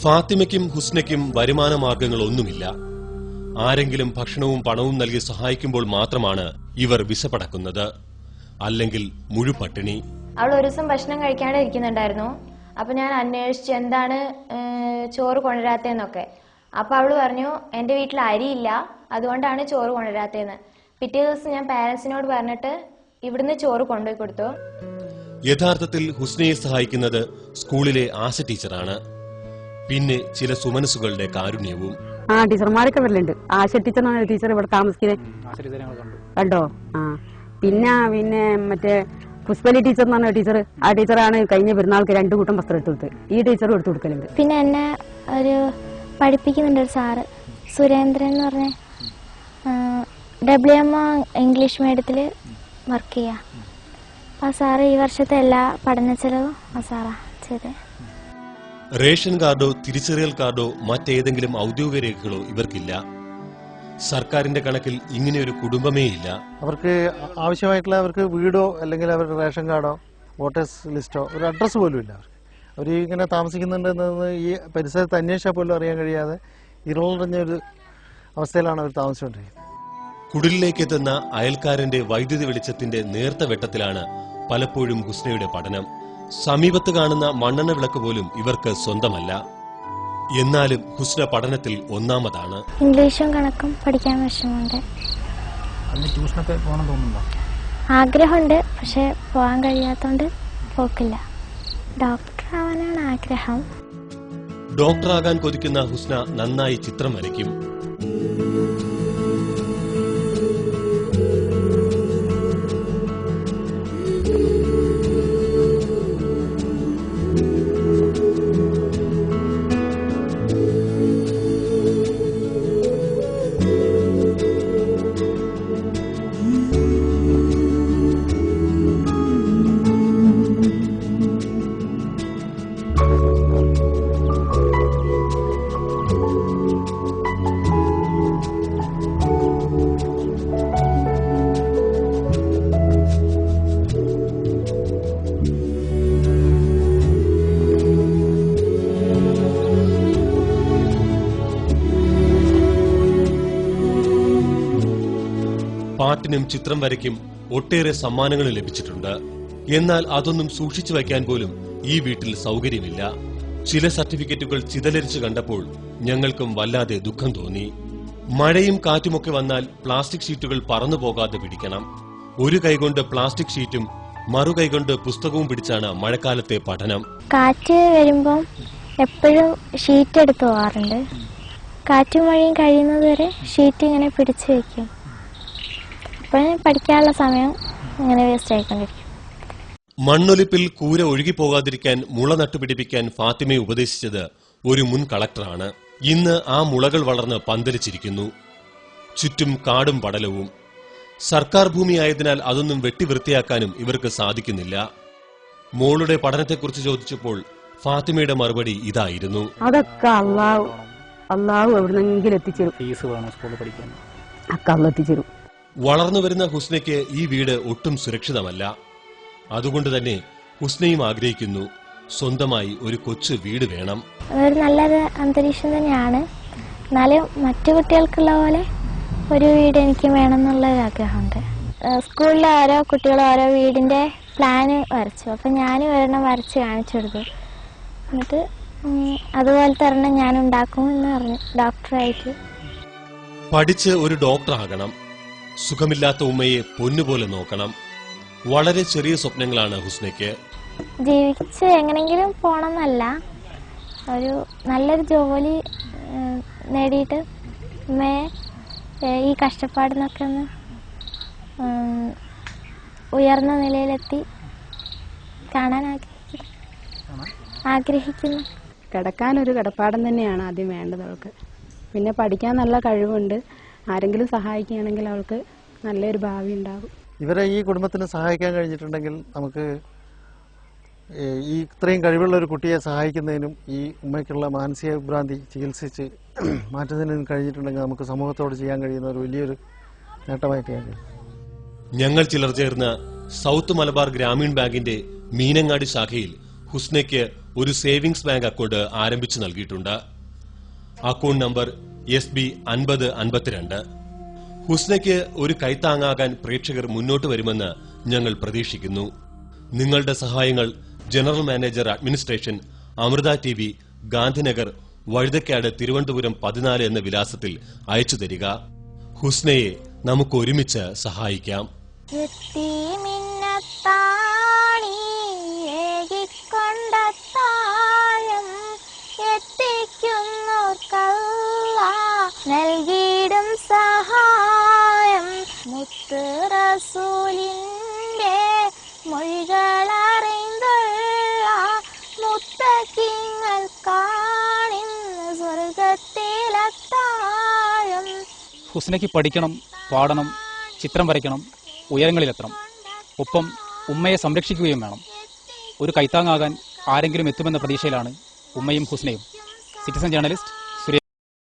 ഫാത്തിമയ്ക്കും ഹുസ്നയ്ക്കും വരുമാന മാർഗങ്ങളൊന്നുമില്ല. ആരെങ്കിലും ഭക്ഷണവും പണവും നൽകി സഹായിക്കുമ്പോൾ മാത്രമാണ് ഇവർ വിശപ്പടക്കുന്നത്, അല്ലെങ്കിൽ മുഴുപട്ടിണി. അവൾ ഒരു ദിവസം ഭക്ഷണം കഴിക്കാണ്ട് ഇരിക്കുന്നുണ്ടായിരുന്നു. അപ്പൊ ഞാൻ അന്വേഷിച്ചു എന്താണ് ചോറ് കൊണ്ടുവരാത്തേന്നൊക്കെ. അപ്പൊ അവള് പറഞ്ഞു എന്റെ വീട്ടിൽ അരിയില്ല, അതുകൊണ്ടാണ് ചോറ് കൊണ്ടുവരാത്തേന്ന്. പിറ്റേ ദിവസം ഞാൻ പാരന്റ്സിനോട് പറഞ്ഞിട്ട് ഇവിടുന്ന് ചോറ് കൊണ്ടുപോയി കൊടുത്തു. യഥാർത്ഥത്തിൽ ഹുസ്നയെ സഹായിക്കുന്നത് സ്കൂളിലെ ആശ ടീച്ചറാണ്. പിന്നെ ചില സുമനസുകളുടെ കാരുണ്യവും. ടീച്ചർമാരൊക്കെ വരലുണ്ട്. ആശ ടീച്ചറാണ് ടീച്ചർ ഇവിടെ താമസിക്കുന്നത്, കണ്ടോ? പിന്നെ മറ്റേ പുഷ്പലി ടീച്ചർ എന്ന് പറഞ്ഞ ടീച്ചർ, ആ ടീച്ചറാണ് കഴിഞ്ഞ പെരുന്നാൾക്ക് 2 കൂട്ടം വസ്ത്രം എടുത്തു കൊടുത്ത്. ഈ ടീച്ചറും എടുത്തു കൊടുക്കലുണ്ട്. പിന്നെ എന്നെ ഒരു പഠിപ്പിക്കുന്നുണ്ട് ഒരു സാറ്, സുരേന്ദ്രൻ എന്ന് പറഞ്ഞ WM ഇംഗ്ലീഷ് മീഡിയത്തില് വർക്ക് ചെയ്യാ. ആ സാറ് ഈ വർഷത്തെ എല്ലാ പഠന ചെലവും ആ സാറാ ചെയ്തേ. റേഷൻ കാർഡോ തിരിച്ചറിയൽ കാർഡോ മറ്റേതെങ്കിലും ഔദ്യോഗിക രേഖകളോ ഇവർക്കില്ല. സർക്കാരിന്റെ കണക്കിൽ ഇങ്ങനെയൊരു കുടുംബമേ ഇല്ല. അവർക്ക് ആവശ്യമായിട്ടുള്ള അവർക്ക് വീടോ അല്ലെങ്കിൽ അവരുടെ റേഷൻ കാർഡോ വോട്ടേഴ്സ് ലിസ്റ്റോ ഒരു അഡ്രസ്സ് പോലും ഇല്ല. അവർ ഇങ്ങനെ താമസിക്കുന്നുണ്ടെന്ന് ഈ പരിസരത്ത് അന്വേഷിച്ചാൽ പോലും അറിയാൻ കഴിയാതെ ഇരുളറിഞ്ഞൊരു അവസ്ഥയിലാണ് അവർ താമസിച്ചുകൊണ്ടിരിക്കുന്നത്. കുടിലിലേക്ക് എത്തുന്ന അയൽക്കാരന്റെ വൈദ്യുതി വെളിച്ചത്തിന്റെ നേർത്ത വെട്ടത്തിലാണ് പലപ്പോഴും ഹുസ്നയുടെ പഠനം. സമീപത്ത് കാണുന്ന മണ്ണെണ്ണ വിളക്ക് പോലും ഇവർക്ക് സ്വന്തമല്ല. എന്നാലും ഹുസ്ന പഠനത്തിൽ ഒന്നാമതാണ്. ഇംഗ്ലീഷും കണക്കും പഠിക്കാൻ വിഷമമുണ്ട്. ആഗ്രഹമുണ്ട്, പക്ഷെ പോകാൻ കഴിയാത്തോണ്ട് പോക്കില്ല. ഡോക്ടർ ആവാനാണ് ആഗ്രഹം. ഡോക്ടറാകാൻ കൊതിക്കുന്ന ഹുസ്ന നന്നായി ചിത്രം വരയ്ക്കും. പാട്ടിനും ചിത്രം വരയ്ക്കും ഒട്ടേറെ സമ്മാനങ്ങളും ലഭിച്ചിട്ടുണ്ട്. എന്നാൽ അതൊന്നും സൂക്ഷിച്ചു വയ്ക്കാൻ പോലും ഈ വീട്ടിൽ സൗകര്യമില്ല. ചില സർട്ടിഫിക്കറ്റുകൾ ചിതലരിച്ചു കണ്ടപ്പോൾ ഞങ്ങൾക്കും വല്ലാതെ ദുഃഖം തോന്നി. മഴയും കാറ്റുമൊക്കെ വന്നാൽ പ്ലാസ്റ്റിക് ഷീറ്റുകൾ പറന്നു പോകാതെ പിടിക്കണം. ഒരു കൈകൊണ്ട് പ്ലാസ്റ്റിക് ഷീറ്റും മറുകൈകൊണ്ട് പുസ്തകവും പിടിച്ചാണ് മഴക്കാലത്തെ പഠനം. കാറ്റ് വരുമ്പം എപ്പോഴും ഷീറ്റ് എടുത്ത് പോകാറുണ്ട്. കാറ്റും മഴയും കഴിയുന്നതുവരെ ഷീറ്റ് ഇങ്ങനെ പിടിച്ചു വെക്കും. അപ്പോൾ പഠിക്കാനുള്ള സമയം ഇങ്ങനെ വേസ്റ്റ് ആയിക്കൊണ്ടിരിക്കും. മണ്ണൊലിപ്പിൽ കൂര ഒഴുകിപ്പോകാതിരിക്കാൻ മുള നട്ടുപിടിപ്പിക്കാൻ ഫാത്തിമയെ ഉപദേശിച്ചത് ഒരു മുൻ കളക്ടറാണ്. ഇന്ന് ആ മുളകൾ വളർന്ന് പന്തലിച്ചിരിക്കുന്നു. ചുറ്റും കാടും പടലവും. സർക്കാർ ഭൂമിയായതിനാൽ അതൊന്നും വെട്ടിവൃത്തിയാക്കാനും ഇവർക്ക് സാധിക്കുന്നില്ല. മോളുടെ പഠനത്തെക്കുറിച്ച് ചോദിച്ചപ്പോൾ ഫാത്തിമയുടെ മറുപടി ഇതായിരുന്നു: അതൊക്കെ അള്ളാഹു എവിടെന്നെങ്കിലും എത്തിച്ചേരും. ഫീസ് വേണം സ്കൂളിൽ പഠിക്കാൻ, അള്ളാഹു എത്തിച്ചേരും. വളർന്നുവരുന്ന ഹുസ്നയ്ക്ക് ഈ വീട് ഒട്ടും സുരക്ഷിതമല്ല. അതുകൊണ്ട് തന്നെ ഹുസ്നയും ആഗ്രഹിക്കുന്നു സ്വന്തമായി ഒരു കൊച്ചു വീട് വേണം. അതൊരു നല്ലൊരു അന്തരീക്ഷം തന്നെയാണ്. എന്നാലും മറ്റു കുട്ടികൾക്കുള്ള പോലെ ഒരു വീട് എനിക്ക് വേണം എന്നുള്ളൊരു ആഗ്രഹമുണ്ട്. സ്കൂളിലെ ഓരോ കുട്ടികളും ഓരോ വീടിന്റെ പ്ലാന് വരച്ചു. അപ്പം ഞാനും ഒരെണ്ണം വരച്ച് കാണിച്ചു കൊടുത്തു. എന്നിട്ട് അതുപോലത്തെ ഒരെണ്ണം ഞാൻ ഉണ്ടാക്കും എന്ന് പറഞ്ഞു. ഡോക്ടറായിട്ട് പഠിച്ച് ഒരു ഡോക്ടറാകണം. സുഖമില്ലാത്ത ഉമ്മയെ പൊന്നുപോലെ നോക്കണം. വളരെ ചെറിയ സ്വപ്നങ്ങളാണ് ഹുസ്നയ്ക്ക്. ജീവിച്ച് എങ്ങനെങ്കിലും പോണമെന്നല്ല, ഒരു നല്ലൊരു ജോലി നേടിയിട്ട് ഉമ്മയെ ഈ കഷ്ടപ്പാടിനൊക്കെ ഒന്ന് ഉയർന്ന നിലയിലെത്തി കാണാൻ ആഗ്രഹിക്കുന്നു. കിടക്കാനൊരു കിടപ്പാടം തന്നെയാണ് ആദ്യം വേണ്ടത് അവൾക്ക്. പിന്നെ പഠിക്കാൻ നല്ല കഴിവുണ്ട്. ആരെങ്കിലും സഹായിക്കുകയാണെങ്കിൽ അവൾക്ക് നല്ലൊരു ഭാവി ഉണ്ടാകും. ഇവരെ ഈ കുടുംബത്തിന് സഹായിക്കാൻ കഴിഞ്ഞിട്ടുണ്ടെങ്കിൽ നമുക്ക് ഈ ഇത്രയും കഴിവുള്ള ഒരു കുട്ടിയെ സഹായിക്കുന്നതിനും ഈ ഉമ്മയ്ക്കുള്ള മാനസിക വിഭ്രാന്തി ചികിത്സിച്ച് മാറ്റുന്നതിനും കഴിഞ്ഞിട്ടുണ്ടെങ്കിൽ നമുക്ക് സമൂഹത്തോട് ചെയ്യാൻ കഴിയുന്ന ഒരു വലിയൊരു നേട്ടമായിട്ട് ഞാൻ കഴിയും. ഞങ്ങൾ ചിലർ ചേർന്ന് സൗത്ത് മലബാർ ഗ്രാമീൺ ബാങ്കിന്റെ മീനങ്ങാടി ശാഖയിൽ ഹുസ്നയ്ക്ക് ഒരു സേവിംഗ്സ് ബാങ്ക് അക്കൗണ്ട് ആരംഭിച്ചു നൽകിയിട്ടുണ്ട്. Account number SB 5052. ഹുസ്നയ്ക്ക് ഒരു കൈത്താങ്ങാകാൻ പ്രേക്ഷകർ മുന്നോട്ട് വരുമെന്ന് ഞങ്ങൾ പ്രതീക്ഷിക്കുന്നു. നിങ്ങളുടെ സഹായങ്ങൾ general manager administration, Amrita TV, Gandhinagar, Vazhuthacaud, Thiruvananthapuram 14 എന്ന വിലാസത്തിൽ അയച്ചു തരിക. ഹുസ്നയെ നമുക്ക് ഒരുമിച്ച് സഹായിക്കാം. നൽകിയിടും സഹായം മുത്ത് റസൂലിന്റെ മൊഴികളറിന്തുള്ള മുത്തക്കിങ്ങൾ കാണിന്ന് സ്വർഗത്തിലെത്തായം. ഹുസ്നയ്ക്ക് പഠിക്കണം, പാടണം, ചിത്രം വരയ്ക്കണം, ഉയരങ്ങളിലെത്തണം. ഒപ്പം ഉമ്മയെ സംരക്ഷിക്കുകയും വേണം. ഒരു കൈത്താങ്ങാകാൻ ആരെങ്കിലും എത്തുമെന്ന പ്രതീക്ഷയിലാണ് ഉമ്മയും ഹുസ്നയും. Citizen journalist